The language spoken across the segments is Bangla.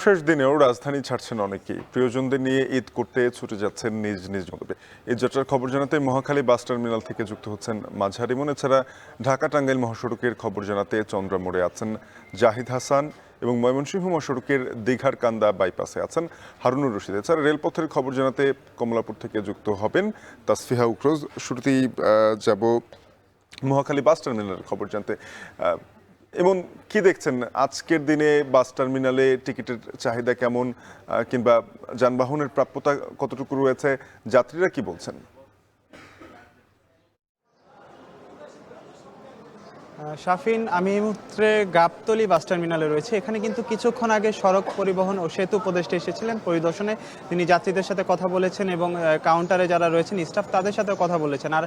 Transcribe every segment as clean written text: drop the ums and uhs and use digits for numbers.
শেষ দিনেও রাজধানী ছাড়ছেন অনেকেই। প্রিয়জনদের নিয়ে ঈদ করতে ছুটে যাচ্ছেন নিজ নিজ গন্তব্যে। ঈদ যাত্রার খবর জানাতে মহাখালী বাস টার্মিনাল থেকে যুক্ত হচ্ছেন মাঝার ইমন। এছাড়া ঢাকা টাঙ্গাইল মহাসড়কের খবর জানাতে চন্দ্রা মোড়ে আছেন জাহিদ হাসান এবং ময়মনসিংহ মহাসড়কের দীঘার কান্দা বাইপাসে আছেন হারুনুর রশিদ। এছাড়া রেলপথের খবর জানাতে কমলাপুর থেকে যুক্ত হবেন তাসফিহা উক্রোজ। শুরুতেই যাব মহাখালী বাস টার্মিনালের খবর জানতে। এবং কি দেখছেন আজকের দিনে বাস টার্মিনালে টিকিটের চাহিদা কেমন, কিংবা যানবাহনের প্রাপ্যতা কতটুকু রয়েছে, যাত্রীরা কি বলছেন? শাফিন, আমি এই মুহূর্তে গাবতলী বাস টার্মিনালে রয়েছে। এখানে কিন্তু কিছুক্ষণ আগে সড়ক পরিবহন ও সেতু উপদেষ্টা এসেছিলেন পরিদর্শনে। তিনি যাত্রীদের সাথে কথা বলেছেন এবং কাউন্টারে যারা রয়েছেন স্টাফ তাদের সাথে কথা বলেছেন। আর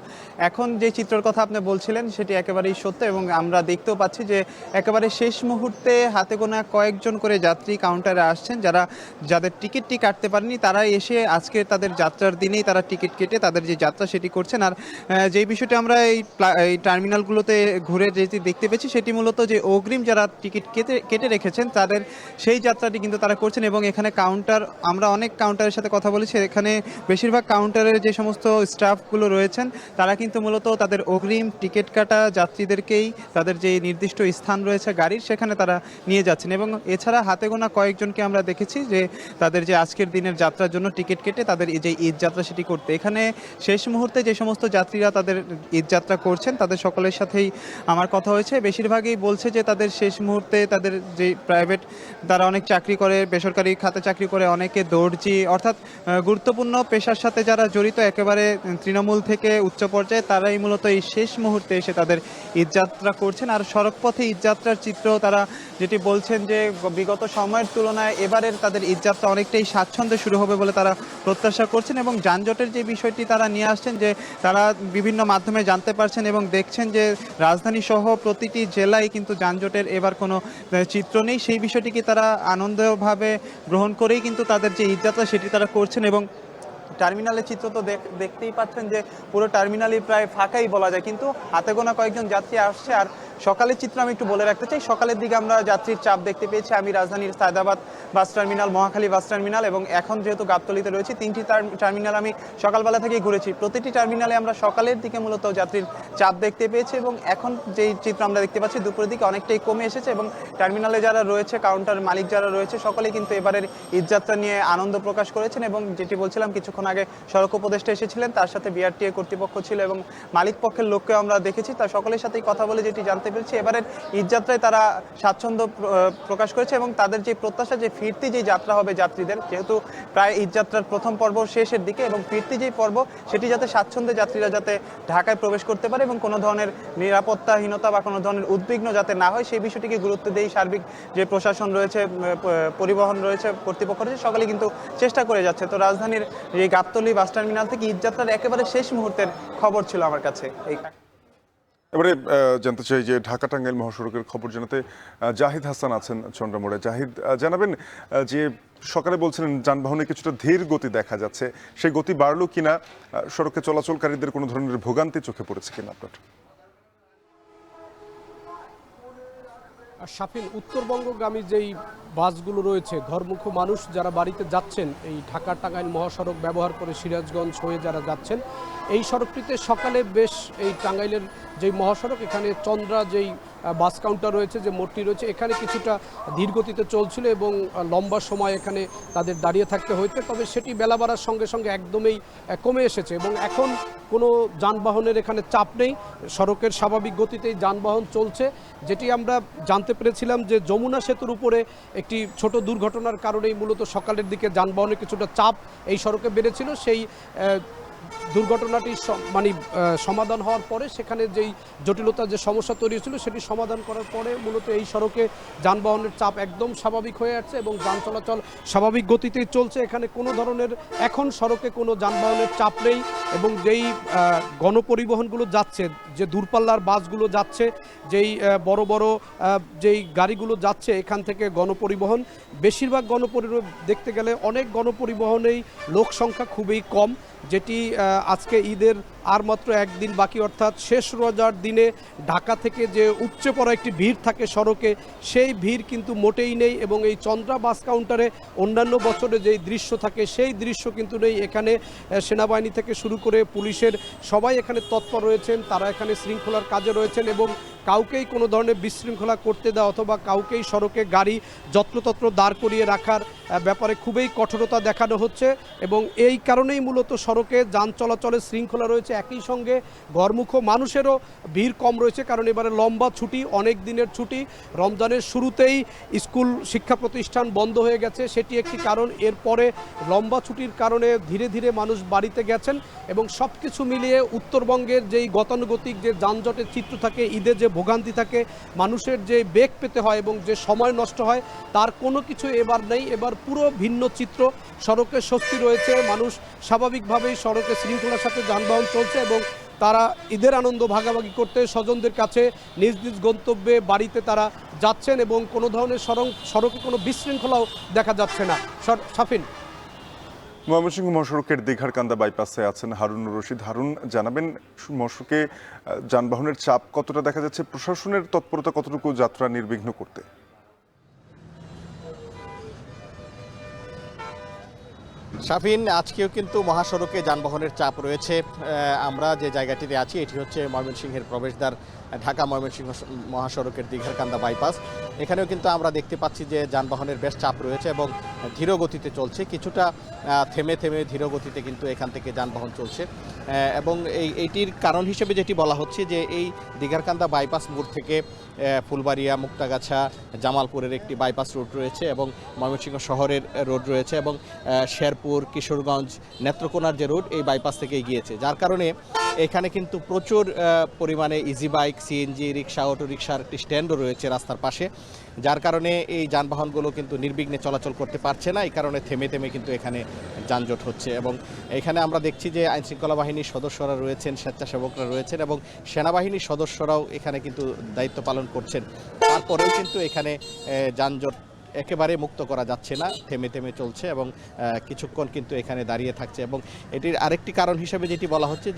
এখন যে চিত্রের কথা আপনি বলছিলেন সেটি একেবারেই সত্য এবং আমরা দেখতেও পাচ্ছি যে একেবারে শেষ মুহূর্তে হাতে গোনা কয়েকজন করে যাত্রী কাউন্টারে আসছেন, যাদের টিকিটটি কাটতে পারেনি তারা এসে আজকে তাদের যাত্রার দিনেই তারা টিকিট কেটে তাদের যে যাত্রা সেটি করছেন। আর যেই বিষয়টি আমরা এই টার্মিনালগুলোতে ঘুরে যেটি দেখতে পেয়েছি সেটি মূলত যে অগ্রিম যারা টিকিট কেটে রেখেছেন তাদের সেই যাত্রাটি কিন্তু তারা করছেন। এবং এখানে আমরা অনেক কাউন্টারের সাথে কথা বলেছি। এখানে বেশিরভাগ কাউন্টারের যে সমস্ত স্টাফগুলো রয়েছেন তারা কিন্তু মূলত তাদের অগ্রিম টিকিট কাটা যাত্রীদেরকেই তাদের যে নির্দিষ্ট স্থান রয়েছে গাড়ির সেখানে তারা নিয়ে যাচ্ছেন। এবং এছাড়া হাতে গোনা কয়েকজনকে আমরা দেখেছি যে তাদের যে আজকের দিনের যাত্রার জন্য টিকিট কেটে তাদের যে ঈদ যাত্রা সেটি করতে। এখানে শেষ মুহূর্তে যে সমস্ত যাত্রীরা তাদের ঈদ যাত্রা করছেন তাদের সকলের সাথেই আমার কথা হয়েছে। বেশিরভাগই বলছে যে তাদের শেষ মুহূর্তে তাদের যে প্রাইভেট, তারা অনেক চাকরি করে, বেসরকারি খাতে চাকরি করে, অনেকে দর্জি, অর্থাৎ গুরুত্বপূর্ণ পেশার সাথে যারা জড়িত একেবারে তৃণমূল থেকে উচ্চ পর্যায়ে, তারাই মূলত এই শেষ মুহূর্তে এসে তাদের ঈদযাত্রা করছেন। আর সড়কপথে ঈদযাত্রার চিত্র তারা যেটি বলছেন যে বিগত সময়ের তুলনায় এবারের তাদের ঈদযাত্রা অনেকটাই স্বাচ্ছন্দ্যে শুরু হবে বলে তারা প্রত্যাশা করছেন। এবং যানজটের যে বিষয়টি তারা নিয়ে আসছেন, যে তারা বিভিন্ন মাধ্যমে জানতে পারছেন এবং দেখছেন যে রাজধানী সহ প্রতিটি জেলায় কিন্তু যানজটের এবার কোনো চিত্র নেই। সেই বিষয়টিকে তারা আনন্দভাবে গ্রহণ করেই কিন্তু তাদের যে ঈদযাত্রা সেটি তারা করছেন। এবং টার্মিনালের চিত্র তো দেখতেই পাচ্ছেন যে পুরো টার্মিনালই প্রায় ফাঁকাই বলা যায়, কিন্তু হাতে গোনা কয়েকজন যাত্রী আসছে। আর সকালের চিত্র আমি একটু বলে রাখতে চাই, সকালের দিকে আমরা যাত্রীর চাপ দেখতে পেয়েছি। আমি রাজধানীর Saidabad bus terminal, Mohakhali bus terminal এবং এখন যেহেতু গাবতলীতে রয়েছি, তিনটি টার্মিনাল আমি সকালবেলা থেকেই ঘুরেছি। প্রতিটি টার্মিনালে আমরা সকালের দিকে মূলত যাত্রীর চাপ দেখতে পেয়েছি এবং এখন যেই চিত্র আমরা দেখতে পাচ্ছি দুপুরের দিকে অনেকটাই কমে এসেছে। এবং টার্মিনালে যারা রয়েছে, কাউন্টার মালিক যারা রয়েছে, সকলেই কিন্তু এবারের ঈদযাত্রা নিয়ে আনন্দ প্রকাশ করেছেন। এবং যেটি বলছিলাম, কিছুক্ষণ আগে সড়ক উপদেষ্টা এসেছিলেন, তার সাথে বিআরটিএ কর্তৃপক্ষ ছিল এবং মালিক পক্ষের লোককেও আমরা দেখেছি। তার সকলের সাথেই কথা বলে যেটি জানতে পেরেছি, এবারের ঈদযাত্রায় তারা স্বাচ্ছন্দ্য প্রকাশ করেছে এবং তাদের যে প্রত্যাশা যে ফিরতি যে যাত্রা হবে যাত্রীদের, যেহেতু প্রায় ঈদযাত্রার প্রথম পর্ব শেষের দিকে, এবং ফিরতি যেই পর্ব সেটি যাতে স্বাচ্ছন্দ্যে যাত্রীরা যাতে ঢাকায় প্রবেশ করতে পারে এবং কোনো ধরনের নিরাপত্তাহীনতা বা কোনো ধরনের উদ্বিগ্ন যাতে না হয় সেই বিষয়টিকে গুরুত্ব দিয়ে সার্বিক যে প্রশাসন রয়েছে, পরিবহন রয়েছে, কর্তৃপক্ষ রয়েছে, সকলে কিন্তু চেষ্টা করে যাচ্ছে। তো রাজধানীর এই গাবতলী বাস টার্মিনাল থেকে ঈদযাত্রার একেবারে শেষ মুহূর্তের খবর ছিল আমার কাছে। এবারে জানতে চাই যে ঢাকা টাঙ্গাইল মহাসড়কের খবর জানাতে জাহিদ হাসান আছেন চন্দ্রামোড়ে। জাহিদ, জানাবেন যে সকালে বলছিলেন যানবাহনে কিছুটা ধীর গতি দেখা যাচ্ছে, সেই গতি বাড়লো কিনা, সড়কে চলাচলকারীদের কোনো ধরনের ভোগান্তি চোখে পড়েছে কিনা আপনার? শাফিন, উত্তরবঙ্গগামী যেই বাসগুলো রয়েছে, ঘরমুখো মানুষ যারা বাড়িতে যাচ্ছেন এই ঢাকা টাঙ্গাইল মহাসড়ক ব্যবহার করে সিরাজগঞ্জ হয়ে যারা যাচ্ছেন, এই সড়কটিতে সকালে বেশ এই টাঙ্গাইলের যেই মহাসড়ক, এখানে চন্দ্রা যেই বাস কাউন্টার রয়েছে, যে মোড়টি রয়েছে, এখানে কিছুটা ধীরগতিতে চলছিল এবং লম্বা সময় এখানে তাদের দাঁড়িয়ে থাকতে হয়েছে। তবে সেটি বেলা বাড়ার সঙ্গে সঙ্গে একদমই কমে এসেছে এবং এখন কোনো যানবাহনের এখানে চাপ নেই, সড়কের স্বাভাবিক গতিতেই যানবাহন চলছে। যেটি আমরা জানতে পেরেছিলাম যে যমুনা সেতুর উপরে একটি ছোট দুর্ঘটনার কারণেই মূলত সকালের দিকে যানবাহনের কিছুটা চাপ এই সড়কে বেড়েছিল। সেই দুর্ঘটনাটি সমাধান হওয়ার পরে সেখানে যেই জটিলতা, যে সমস্যা তৈরি হয়েছিল সেটি সমাধান করার পরে মূলত এই সড়কে যানবাহনের চাপ একদম স্বাভাবিক হয়ে আসছে এবং যান চলাচল স্বাভাবিক গতিতেই চলছে। এখানে কোনো ধরনের এখন সড়কে কোনো যানবাহনের চাপ নেই এবং যেই গণপরিবহনগুলো যাচ্ছে, যে দূরপাল্লার বাসগুলো যাচ্ছে, যেই বড় বড় যেই গাড়িগুলো যাচ্ছে এখান থেকে গণপরিবহন, বেশিরভাগ গণপরিবহন দেখতে গেলে অনেক গণপরিবহনেই লোক সংখ্যা খুবই কম, যেটি আজকে ঈদের আর মাত্র একদিন বাকি, অর্থাৎ শেষ রোজার দিনে ঢাকা থেকে যে উপচে পড়া একটি ভিড় থাকে সড়কে, সেই ভিড় কিন্তু মোটেই নেই। এবং এই চন্দ্রা বাস কাউন্টারে অন্যান্য বছরে যেই দৃশ্য থাকে সেই দৃশ্য কিন্তু নেই। এখানে সেনাবাহিনী থেকে শুরু করে পুলিশের সবাই এখানে তৎপর রয়েছেন, তারা এখানে শৃঙ্খলার কাজে রয়েছেন এবং কাউকেই কোনো ধরনের বিশৃঙ্খলা করতে দেওয়া অথবা কাউকেই সড়কে গাড়ি যত্রতত্র দাঁড় করিয়ে রাখার ব্যাপারে খুবই কঠোরতা দেখানো হচ্ছে। এবং এই কারণেই মূলত সড়কে যান চলাচলের শৃঙ্খলা রয়েছে। একই সঙ্গে ঘরমুখ মানুষেরও ভিড় কম রয়েছে, কারণ এবারে লম্বা ছুটি, অনেক দিনের ছুটি। রমজানের শুরুতেই স্কুল শিক্ষা প্রতিষ্ঠান বন্ধ হয়ে গেছে, সেটি একটি কারণ। এরপরে লম্বা ছুটির কারণে ধীরে ধীরে মানুষ বাড়িতে গেছেন এবং সব কিছু মিলিয়ে উত্তরবঙ্গের যেই গতানুগতিক যে যানজটের চিত্র থাকে, ঈদের যে ভোগান্তি থাকে, মানুষের যে বেগ পেতে হয় এবং যে সময় নষ্ট হয়, তার কোনো কিছু এবার নেই। এবার পুরো ভিন্ন চিত্র। সড়কে স্বস্তি রয়েছে, মানুষ স্বাভাবিকভাবেই সড়কে শৃঙ্খলার সাথে যানবাহন চলছে এবং তারা ঈদের আনন্দ ভাগাভাগি করতে স্বজনদের কাছে নিজ নিজ গন্তব্যে বাড়িতে তারা যাচ্ছেন এবং কোনো ধরনের সড়কে কোনো বিশৃঙ্খলাও দেখা যাচ্ছে না। শাফিন। ময়মনসিংহ মহাসড়কের দীঘারকান্দা বাইপাসে আছেন হারুনুর রশিদ। হারুন, জানাবেন মহাসড়কে যানবাহনের চাপ কতটা দেখা যাচ্ছে, প্রশাসনের তৎপরতা কতটুকু যাত্রা নির্বিঘ্ন করতে? শাফিন, আজকেও কিন্তু মহাসড়কে যানবাহনের চাপ রয়েছে। আমরা যে জায়গাটিতে আছি এটি হচ্ছে ময়মনসিংহের প্রবেশদ্বার, ঢাকা ময়মনসিংহ মহাসড়কের দীঘারকান্দা বাইপাস। এখানেও কিন্তু আমরা দেখতে পাচ্ছি যে যানবাহনের বেশ চাপ রয়েছে এবং ধীর গতিতে চলছে, কিছুটা থেমে থেমে ধীর গতিতে কিন্তু এখান থেকে যানবাহন চলছে। এবং এইটির কারণ হিসেবে যেটি বলা হচ্ছে যে এই দীঘারকান্দা বাইপাস মোড় থেকে ফুলবাড়িয়া, মুক্তাগাছা, জামালপুরের একটি বাইপাস রোড রয়েছে এবং ময়মনসিংহ শহরের রোড রয়েছে এবং শেরপুর, কিশোরগঞ্জ, নেত্রকোনার যে রোড এই বাইপাস থেকেই গিয়েছে, যার কারণে এখানে কিন্তু প্রচুর পরিমাণে ইজি বাইক, সিএনজি, রিক্সা, অটো রিক্সার একটি স্ট্যান্ডও রয়েছে রাস্তার পাশে, যার কারণে এই যানবাহনগুলো কিন্তু নির্বিঘ্নে চলাচল করতে পারছে না। এই কারণে থেমে থেমে কিন্তু এখানে যানজট হচ্ছে এবং এখানে আমরা দেখছি যে আইনশৃঙ্খলা বাহিনীর সদস্যরা রয়েছেন, স্বেচ্ছাসেবকরা রয়েছেন এবং সেনাবাহিনীর সদস্যরাও এখানে কিন্তু দায়িত্ব পালন করছেন। তারপরেও কিন্তু এখানে যানজট একেবারে মুক্ত করা যাচ্ছে না, থেমে থেমে চলছে এবং কিছুক্ষণ কিন্তু এখানে দাঁড়িয়ে থাকছে। এবং এটির আরেকটি কারণ হিসেবে যেটি বলা হচ্ছে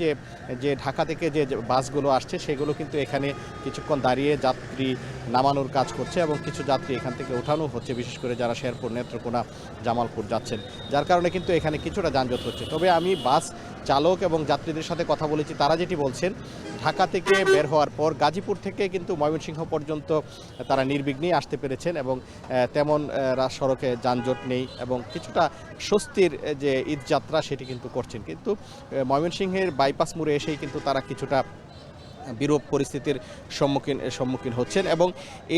যে ঢাকা থেকে যে বাসগুলো আসছে সেগুলো কিন্তু এখানে কিছুক্ষণ দাঁড়িয়ে যাত্রী নামানোর কাজ করছে এবং কিছু যাত্রী এখান থেকে ওঠানো হচ্ছে, বিশেষ করে যারা শেরপুর, নেত্রকোনা, জামালপুর যাচ্ছেন, যার কারণে কিন্তু এখানে কিছুটা যানজট হচ্ছে। তবে আমি বাস চালক এবং যাত্রীদের সাথে কথা বলেছি, তারা যেটি বলছেন, ঢাকা থেকে বের হওয়ার পর গাজীপুর থেকে কিন্তু ময়মনসিংহ পর্যন্ত তারা নির্বিঘ্নেই আসতে পেরেছেন এবং তেমন সড়কে যানজট নেই এবং কিছুটা স্বস্তির যে ঈদযাত্রা সেটি কিন্তু করছেন। কিন্তু ময়মনসিংহের বাইপাস মোড়ে এসেই কিন্তু তারা কিছুটা বিরূপ পরিস্থিতির সম্মুখীন হচ্ছেন এবং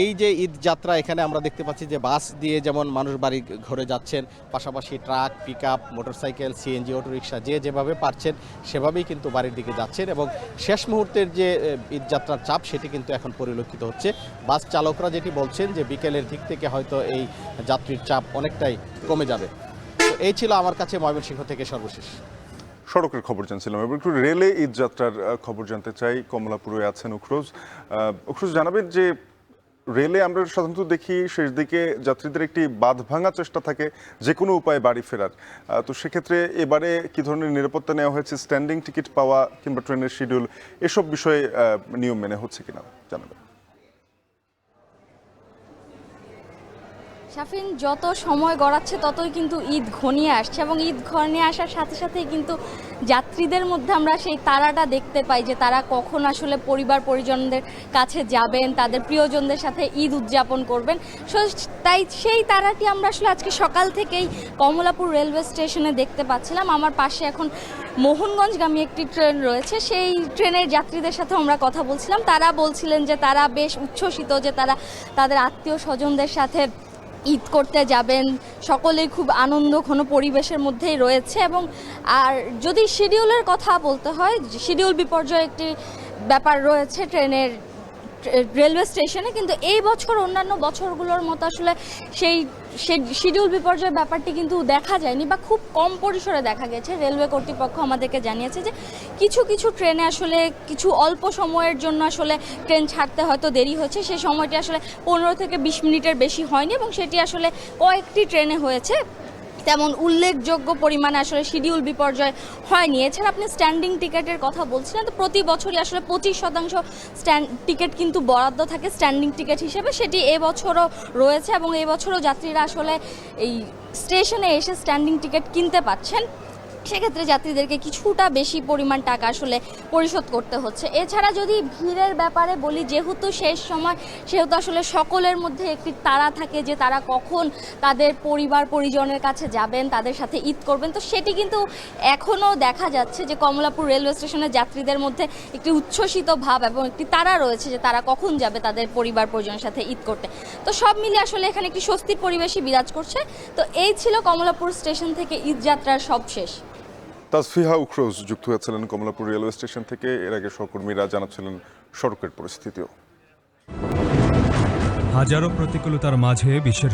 এই যে ঈদ যাত্রা, এখানে আমরা দেখতে পাচ্ছি যে বাস দিয়ে যেমন মানুষ বাড়ি ঘরে যাচ্ছেন, পাশাপাশি truck, pickup, motorcycle, CNG, autorickshaw যে যেভাবে পারছেন সেভাবেই কিন্তু বাড়ির দিকে যাচ্ছেন এবং শেষ মুহূর্তের যে ঈদ যাত্রার চাপ সেটি কিন্তু এখন পরিলক্ষিত হচ্ছে। বাস চালকরা যেটি বলছেন যে বিকেলের দিক থেকে হয়তো এই যাত্রীর চাপ অনেকটাই কমে যাবে। তো এই ছিল আমার কাছে ময়মনসিংহ থেকে সর্বশেষ। সড়কের খবর জানছিলাম, এবার একটু রেলে ঈদ যাত্রার খবর জানতে চাই। কমলাপুরে আছেন উখরোজ। উখরোজ, জানাবেন যে রেলে আমরা সাধারণত দেখি শেষ দিকে যাত্রীদের একটি বাঁধ ভাঙা চেষ্টা থাকে যে কোনো উপায়ে বাড়ি ফেরার, তো সেক্ষেত্রে এবারে কি ধরনের নিরাপত্তা নেওয়া হয়েছে, স্ট্যান্ডিং টিকিট পাওয়া কিংবা ট্রেনের শিডিউল এসব বিষয়ে নিয়ম মেনে হচ্ছে কিনা জানাবেন। শাফিন, যত সময় গড়াচ্ছে ততই কিন্তু ঈদ ঘনিয়ে আসছে এবং ঈদ ঘনিয়ে আসার সাথে সাথেই কিন্তু যাত্রীদের মধ্যে আমরা সেই তাড়াটা দেখতে পাই যে তারা কখন আসলে পরিবার পরিজনদের কাছে যাবেন, তাদের প্রিয়জনদের সাথে ঈদ উদযাপন করবেন। তাই সেই তাড়াটি আমরা আসলে আজকে সকাল থেকেই কমলাপুর রেলওয়ে স্টেশনে দেখতে পাচ্ছিলাম। আমার পাশে এখন মোহনগঞ্জগামী একটি ট্রেন রয়েছে, সেই ট্রেনের যাত্রীদের সাথে আমরা কথা বলছিলাম। তারা বলছিলেন যে তারা বেশ উচ্ছ্বসিত যে তারা তাদের আত্মীয় স্বজনদের সাথে ঈদ করতে যাবেন, সকলেই খুব আনন্দ ঘন পরিবেশের মধ্যেই রয়েছে। এবং আর যদি শিডিউলের কথা বলতে হয়, শিডিউল বিপর্যয় একটি ব্যাপার রয়েছে ট্রেনের রেলওয়ে স্টেশনে, কিন্তু এই বছর অন্যান্য বছরগুলোর মতো আসলে সেই শিডিউল বিপর্যয়ের ব্যাপারটি কিন্তু দেখা যায়নি বা খুব কম পরিসরে দেখা গেছে। রেলওয়ে কর্তৃপক্ষ আমাদেরকে জানিয়েছে যে কিছু কিছু ট্রেনে আসলে কিছু অল্প সময়ের জন্য আসলে ট্রেন ছাড়তে হয়তো দেরি হয়েছে, সেই সময়টি আসলে 15 থেকে 20 মিনিটের বেশি হয়নি এবং সেটি আসলে কয়েকটি ট্রেনে হয়েছে। তেমন উল্লেখযোগ্য পরিমাণে আসলে শিডিউল বিপর্যয় হয়নি। এছাড়া আপনি স্ট্যান্ডিং টিকেটের কথা বলছিলেন, তো প্রতি বছরই আসলে 25% টিকিট কিন্তু বরাদ্দ থাকে স্ট্যান্ডিং টিকিট হিসেবে, সেটি এবছরও রয়েছে এবং এবছরও যাত্রীরা আসলে এই স্টেশনে এসে স্ট্যান্ডিং টিকিট কিনতে পাচ্ছেন। সেক্ষেত্রে যাত্রীদেরকে কিছুটা বেশি পরিমাণ টাকা আসলে পরিশোধ করতে হচ্ছে। এছাড়া যদি ভিড়ের ব্যাপারে বলি, যেহেতু শেষ সময় সেহেতু আসলে সকলের মধ্যে একটি তাড়া থাকে যে তারা কখন তাদের পরিবার পরিজনের কাছে যাবেন, তাদের সাথে ঈদ করবেন। তো সেটি কিন্তু এখনও দেখা যাচ্ছে যে কমলাপুর রেলওয়ে স্টেশনের যাত্রীদের মধ্যে একটি উচ্ছ্বসিত ভাব এবং একটি তাড়া রয়েছে যে তারা কখন যাবে তাদের পরিবার পরিজনের সাথে ঈদ করতে। তো সব মিলে আসলে এখানে একটি স্বস্তির পরিবেশই বিরাজ করছে। তো এই ছিল কমলাপুর স্টেশন থেকে ঈদ যাত্রার সব শেষ। তাসফিহা উখরোজ যুক্ত হয়েছিলেন কমলাপুর রেলওয়ে স্টেশন থেকে। এর আগে সহকর্মীরা জানাচ্ছিলেন সড়কের পরিস্থিতিও। হাজারো প্রতিকূলতার মাঝে বিশ্বের